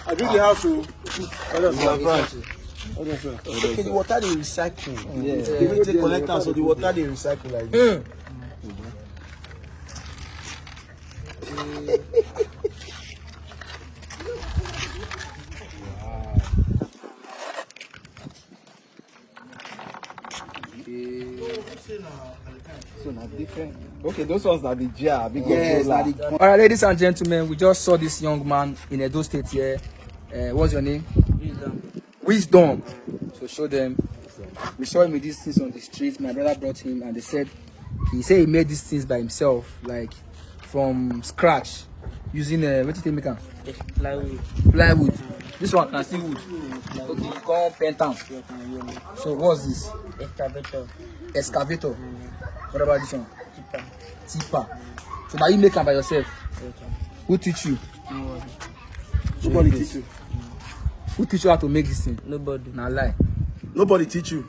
I do the house. Okay, the water they recycle. Yeah. They will take collectors, so the water they recycle like this. So not different. Okay, those ones are the jar. Yes, all right, ladies and gentlemen, we just saw this young man in Edo State here. What's your name? Wisdom. So show them. We saw him with these things on the street. My brother brought him, and he said he made these things by himself, like from scratch, using what do you make? Plywood. Plywood. This one can see wood. Okay, you call pentam. So what's this? Excavator. Excavator. What about this one? Tipper. So now you make them by yourself. Who teach you? Nobody teach you. Who teach you how to make this thing? Nobody. Now lie. Nobody teach you.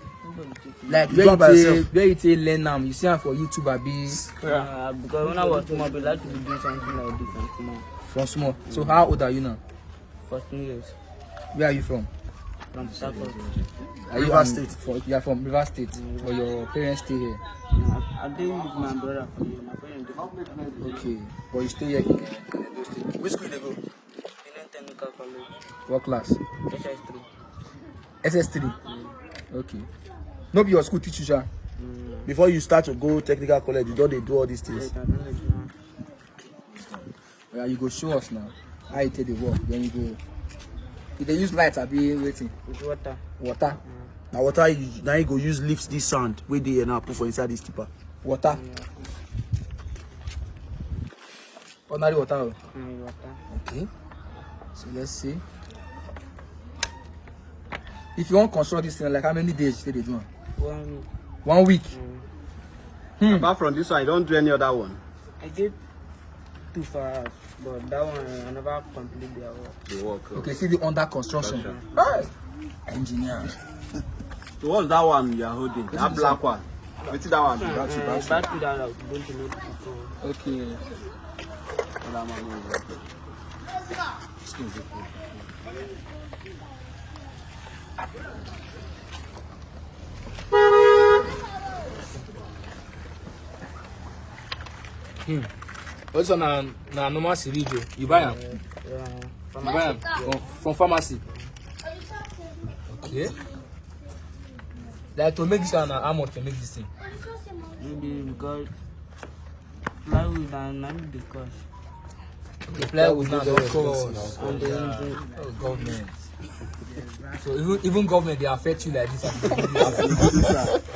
Like You by yourself. where you say learn them, you see them for YouTube abi. Because when I was small, I like to be doing something like this from small. From small. So how old are you now? 14 years. Where are you from? From South. Rivers State. You are from Rivers State. But your parents stay here. I did with my brother from here. My parents did. Okay. But you stay here in Edo State. Which school they go? Indian Technical College. What class? SS3. SS3. Okay. No be your school teach you, sha? Before you start to go technical college, you don't they do all these things. Yeah, you go show us now. How you take the work. Then you go. If they use lights, I'll be waiting. With water. Water. Now water, now you go use lift this sand where they now put for inside this tipper. Water. Ordinary water. Water. Okay. So let's see. If you want to construct this thing, like how many days you stay do? 1 week. 1 week. Apart from this one, I don't do any other one. I did 2 hours, but that one I never completed their work. The work. Okay, see the under construction. Hey. Engineer. So what's that one you are holding? That black one. What's that one? Battery that I was going to make before. Okay. What's on a normal syringe? You buy them? Yeah. You buy them from pharmacy. Okay. Like to make this one, how much to make this thing? Maybe because plywood and not the cost. The plywood now don't cost. And the engine. Oh, government. So even government they affect you like this.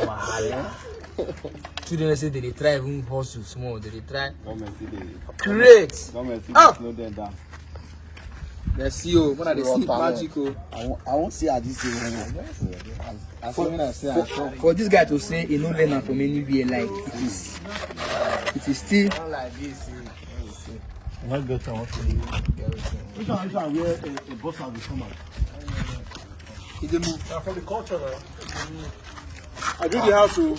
Wow. Children say they try even hustle small. They try. Great. Slow them down. Let's see you. When they see magical. I won't see how this For this guy to say he no learn from anywhere, like it is still. Which one where a boss has become out? He dey move. For the culture, I do the house. Okay,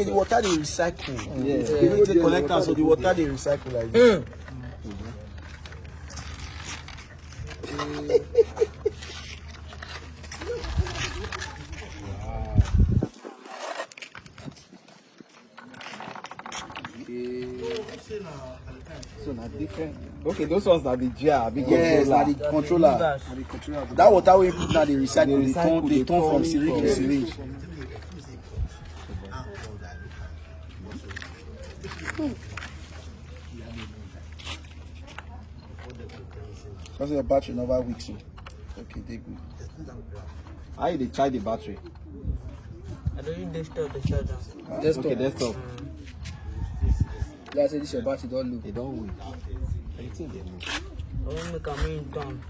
the water they recycle. Yeah. They will take collectors, so the water they recycle like this. So not different. Okay, those ones are the jar. Yes, the controller. That water we put now they recycle. They turn from syringe to syringe. Because your battery never weak, so okay, they good. How they charge the battery? I don't use desktop, the shutdown. Desktop. Okay, desktop. Like I said, this your battery don't look. They don't win. Everything they move. I want to make a main down.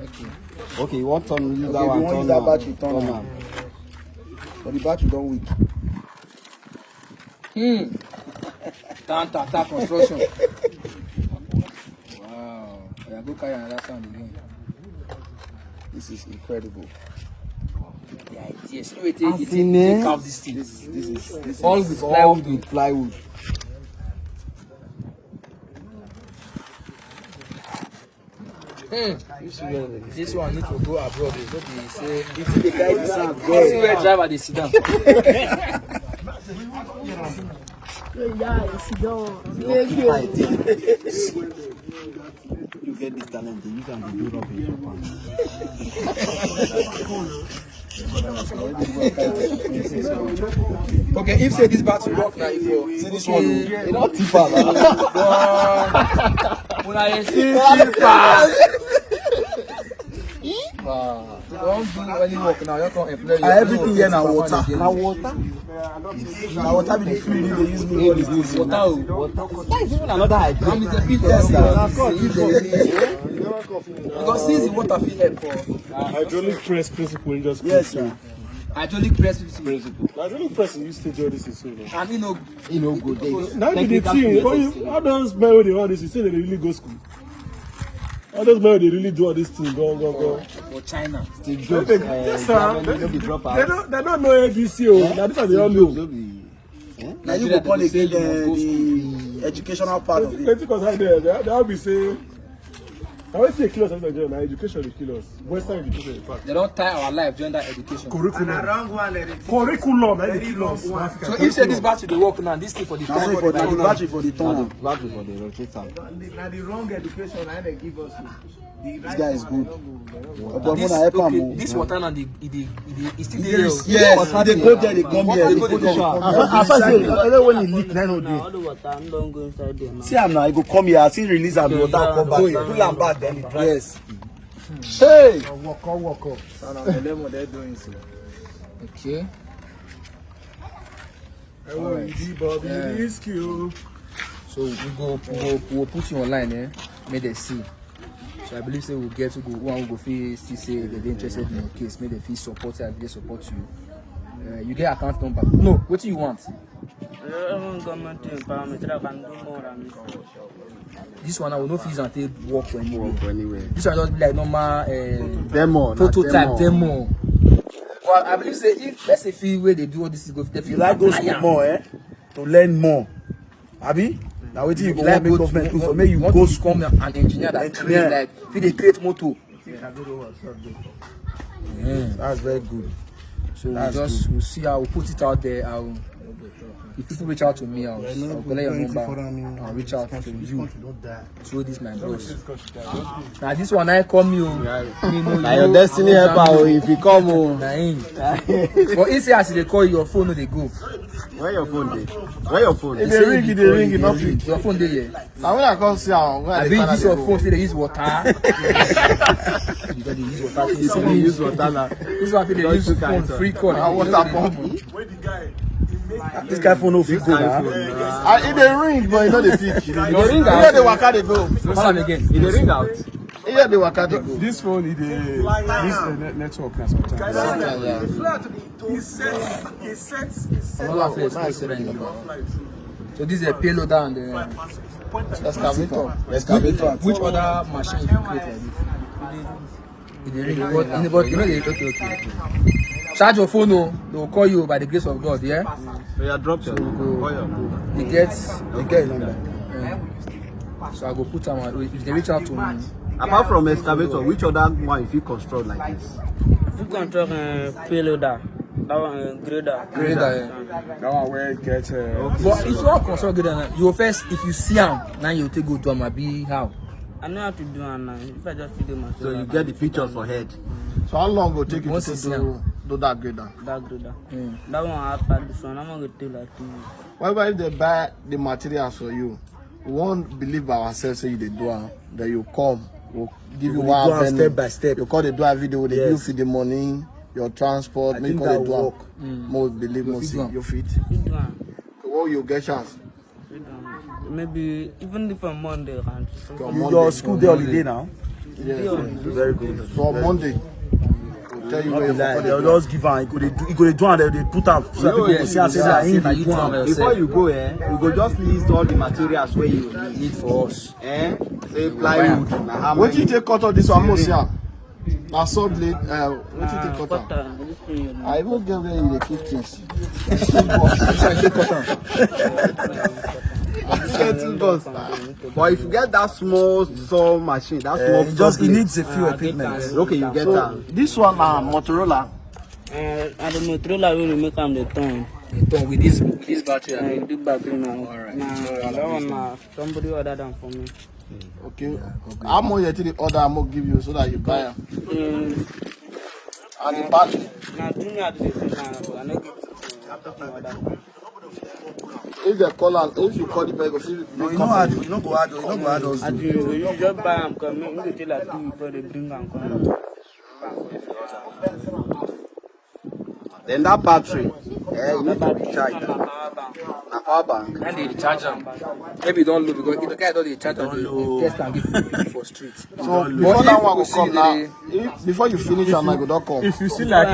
Okay. Okay, you want to use that Okay, one? we want use that battery turn on. But the battery don't weak. Tanta construction. Wow. I go carry another sound again. This is incredible. Yeah, it is. No, it take out this thing. This is All with all plywood. with plywood. This one need to go abroad. It's not be say If they carry the sand, see where driver they sit down. You get this talent, you can do rubbish. Okay, if say this battery work now, if you see this one, you not tipper. when I see cheaper. Don't do any work now. You can't employ. Everything here now water. Now water. Now water be the food they use me all these days. Water. That is even another idea. That means the field because since the water field help for Hydraulic press principle in just Yes, sir. hydraulic press principle. Hydraulic press you used to do this is so long. And you know Good. Now you the team, how those men when they all this, you say they really go school. How those men they really do all this thing, go. for China. Yes, sir. They don't know ABC. Now this is they all know. Now you go call again the educational part of it. Let's because I there, they'll be saying. I always say kill us as Nigeria. Now education they kill us. Western education in fact. They don't tie our life during that education. Curriculum. That they kill us. So if say this battery they work now, this thing for the Now say for the battery for the tunnel. Battery for the rotator. Now the wrong education and they give us. This guy is good. This water now the still there. Yes, they go there, they come here, they go there. When he leak, then All the water, I'm don't go inside there now. see him now, he go come here, see release and the water come back. Pull him back, then he dry. Yes. Hey! Walk up. And I'm telling them what they're doing. So. Okay. So we'll put you online, make they see. So I believe say we'll get to go one will go feel still say they're interested in your case, make they feel supported and they support you. You get account number. No, what do you want? Government to empower me, so I can do more than this. This one I will not fees and take work for anywhere. This one just be like normal Demo. prototype demo. Well, I believe say if let's say feel where they do all this is go they feel You like go school more, to learn more. Abi? Now wait till you go like make go government to do for me, you want go to school. become an engineer that create like if they create motor. That's very good. So we'll see how we'll put it out there. If people reach out to me, I'll collect your number. I'll reach out to you. Show this my boss. Now this one I come you. Now your destiny helper if you come. But if as they call your phone, no they go. Where your phone dey? Where your phone? If they ring, you not pick. Your phone there, yeah. Now when I come see how I bring this your phone, say they use water. Because they use water. They use water now. This one they use phone free call. water pump. This guy phone no fit go now. If they ring, but you know they pick. They ring Here out. they waka they go. Call am again. They ring out. Here they waka they go. This phone is this network now sometimes. Another place, so this is a payloader and Excavator. which other machine you create like this? But you know they okay. Charge your phone, no, they will call you by the grace of God, yeah? So you drop your They get number. so I go put them on if they reach out to me. Apart from excavator, which other one if you construct like this? You control payloader. That one grader. That one where it gets But if you want construct grader, you first if you see them, now you take go to them be how? I know how to do it now. If I just feed them myself. So you get the pictures for head. So how long will it take you Once to it's do that grader? That grader. That one I pack this one. I'm gonna take like 2 weeks. What about if they buy the materials for you? We won't believe by ourselves say you they do it. Then you come, we'll give you one do am step by step. You call the do a video, they give you the money, your transport, make think all the that do work. more believe more see your feet. Feed one. So what you get chance? Feed one. Maybe even if on Monday, and Your school day holiday now. Very good. So on Monday, we'll tell you where Like, you're they'll just give am. You go do and they put am. So people go see and say that he do am. Before you go, you go just list all the materials where you Need for us. Say plywood, na hammer. what you take cut of this one most here? Now saw blade, what you take cut of? I even get where you dey keep things. Get toolbox. But if you get that small saw machine, that small Just it blade, needs a few equipment. okay, you get that. This one Motorola. And the Motorola will make them the turn. With this battery. The battery now. Alright. Nah, that one somebody order them for me. Okay. How much you think the order I'm gonna give you so that you buy them? And the battery. Now, do me at the same time. I know order. If they call and if you call the person, No, you know add. You know go add. You know go add us. You just buy them, come. You tell like 2 before they bring them. Come. Then that battery, you need to be charged. A power bank. And they recharge them. Maybe don't load because if the guy don't recharge them, they test and give for street. so before that one will come now, before you finish and I go don't come. If you see like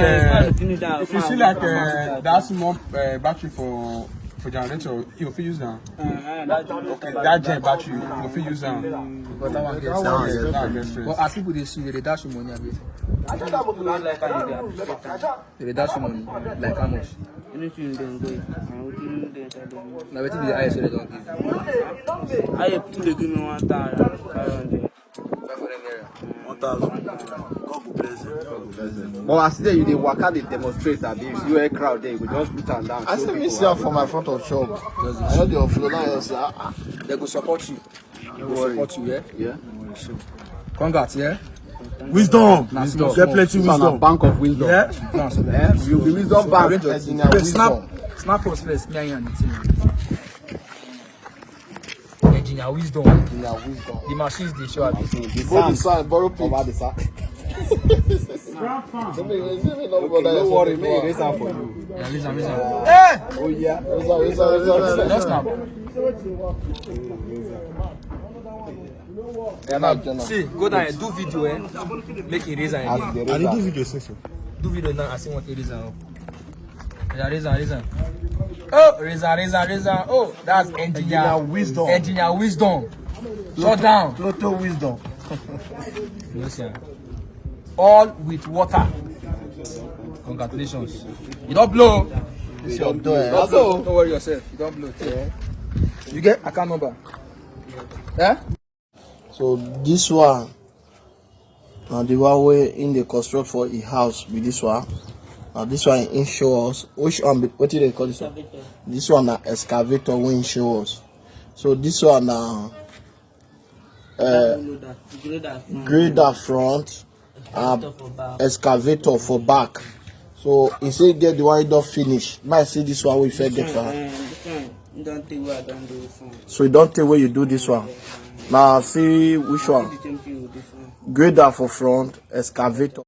that small battery for generator, you will use that. Okay, that gen battery, you will use that. But that one gets But as people they see, they dash you money a bit. They dash you money. Like how much? Anything they go. Now wait till the ISO they don't give. I have to give me 1,500. 1,000. God will bless you. But as there you dey waka dey demonstrate that if you a crowd there, you go just put them down. I still miss you for my front of shop. I know the offload now. They go support you. They go support you, yeah? Yeah. Congrats, yeah? Wisdom. Wisdom. Get plenty This one a wisdom. bank of wisdom. Yeah. You be wisdom bank. Snap us first, me and the team. Engineer wisdom. The machines they show at the Borrow the side, borrow pick. Over the side. Don't Don't worry, me erase am for you. Yeah, listen. Oh yeah. Just snap. Yeah, now, see, go down and do video, make it razor again. I did do video since. Do video now, I see what it is now. Razor. Oh, razor. Oh, that's engineer wisdom. Engineer wisdom. Shut down. Total wisdom. Listen. All with water. Congratulations. You don't blow. Don't do it. Don't worry yourself. You don't blow. Yeah. You get account number. Yeah? So this one, the one way in the construct for a house with this one. Now this one insures. Which one? What do they call this one? This one na excavator we insures. So this one na grader front, excavator for back. So he say get the one don't finish. Might see this one we fair get for. Don't think what I don't do. So you don't tell where you do this one. Now see which one. This one. Grader for front, excavator.